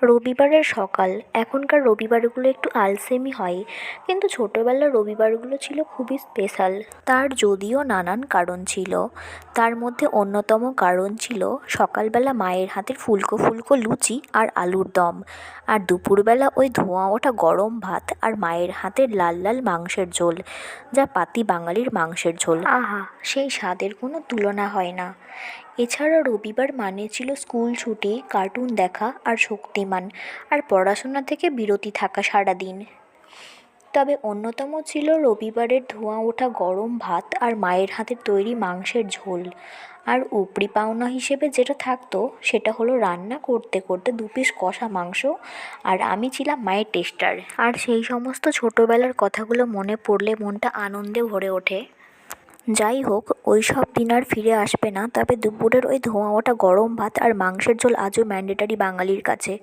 রবিবারের সকাল। এখনকার রবিবারগুলো একটু আলসেমি হয়, কিন্তু ছোটোবেলার রবিবারগুলো ছিল খুবই স্পেশাল। তার যদিও নানান কারণ ছিল, তার মধ্যে অন্যতম কারণ ছিল সকালবেলা মায়ের হাতের ফুলকো ফুলকো লুচি আর আলুর দম, আর দুপুরবেলা ওই ধোঁয়া ওঠা গরম ভাত আর মায়ের হাতের লাল লাল মাংসের ঝোল, যা পাতি বাঙালির মাংসের ঝোল। আহা, সেই স্বাদের কোনো তুলনা হয় না। এছাড়া রবিবার মানে ছিল স্কুল ছুটি, কার্টুন দেখা আর শক্তিমান, আর পড়াশোনা থেকে বিরতি থাকা সারাদিন। তবে অন্যতম ছিল রবিবারের ধোঁয়া ওঠা গরম ভাত আর মায়ের হাতের তৈরি মাংসের ঝোল। আর উপরি পাওনা হিসেবে যেটা থাকতো সেটা হলো রান্না করতে করতে 2 পিস কষা মাংস, আর আমি ছিলাম মায়ের টেস্টার। আর সেই সমস্ত ছোটোবেলার কথাগুলো মনে পড়লে মনটা আনন্দে ভরে ওঠে। যাই হোক, ওই সব দিন আর ফিরে আসবে না, তবে দুপুরের ওই ধোঁয়া ওঠা গরম ভাত আর মাংসের ঝোল আজও ম্যান্ডেটরি বাঙালির কাছে।